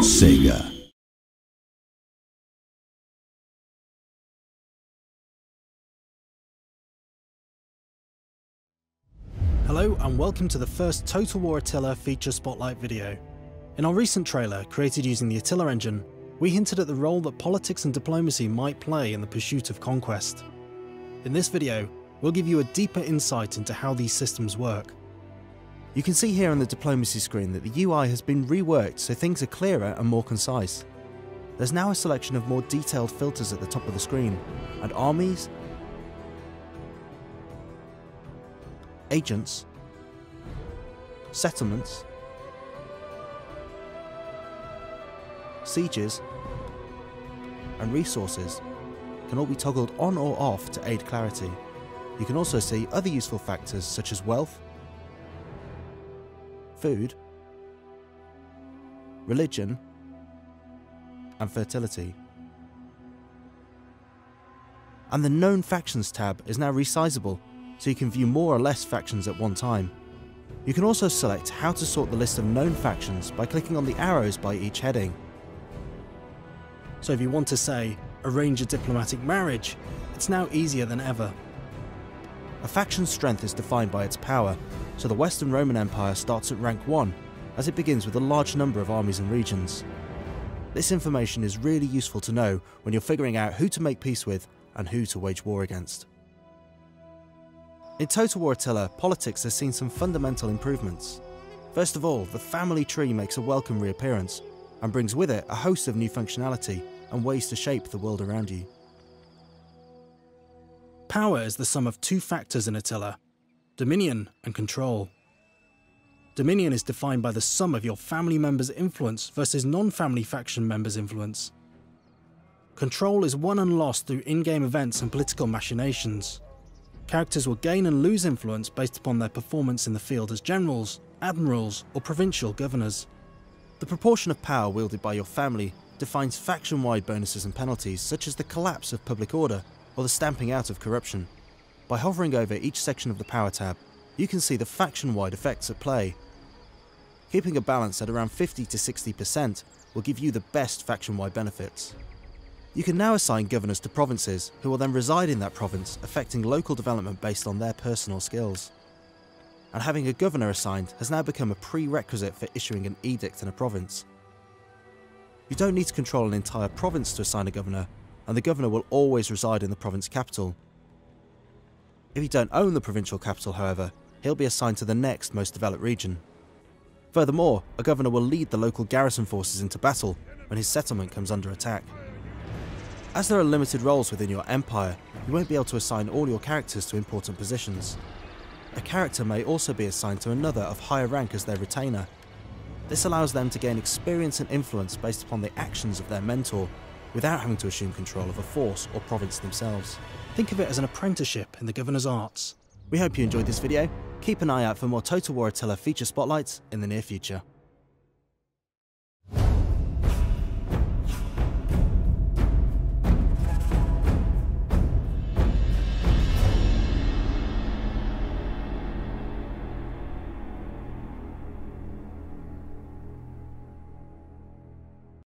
SEGA. Hello and welcome to the first Total War Attila feature spotlight video. In our recent trailer, created using the Attila engine, we hinted at the role that politics and diplomacy might play in the pursuit of conquest. In this video, we'll give you a deeper insight into how these systems work. You can see here on the diplomacy screen that the UI has been reworked so things are clearer and more concise. There's now a selection of more detailed filters at the top of the screen, and armies, agents, settlements, sieges, and resources can all be toggled on or off to aid clarity. You can also see other useful factors such as wealth, food, religion, and fertility. And the Known Factions tab is now resizable, so you can view more or less factions at one time. You can also select how to sort the list of known factions by clicking on the arrows by each heading. So if you want to say, arrange a diplomatic marriage, it's now easier than ever. A faction's strength is defined by its power, so the Western Roman Empire starts at rank 1, as it begins with a large number of armies and regions. This information is really useful to know when you're figuring out who to make peace with and who to wage war against. In Total War Attila, politics has seen some fundamental improvements. First of all, the family tree makes a welcome reappearance, and brings with it a host of new functionality and ways to shape the world around you. Power is the sum of two factors in Attila: dominion and control. Dominion is defined by the sum of your family members' influence versus non-family faction members' influence. Control is won and lost through in-game events and political machinations. Characters will gain and lose influence based upon their performance in the field as generals, admirals, or provincial governors. The proportion of power wielded by your family defines faction-wide bonuses and penalties, such as the collapse of public order or the stamping out of corruption. By hovering over each section of the power tab, you can see the faction-wide effects at play. Keeping a balance at around 50 to 60% will give you the best faction-wide benefits. You can now assign governors to provinces, who will then reside in that province, affecting local development based on their personal skills. And having a governor assigned has now become a prerequisite for issuing an edict in a province. You don't need to control an entire province to assign a governor, and the governor will always reside in the province capital. If you don't own the provincial capital, however, he'll be assigned to the next most developed region. Furthermore, a governor will lead the local garrison forces into battle when his settlement comes under attack. As there are limited roles within your empire, you won't be able to assign all your characters to important positions. A character may also be assigned to another of higher rank as their retainer. This allows them to gain experience and influence based upon the actions of their mentor, without having to assume control of a force or province themselves. Think of it as an apprenticeship in the governor's arts. We hope you enjoyed this video. Keep an eye out for more Total War Attila feature spotlights in the near future.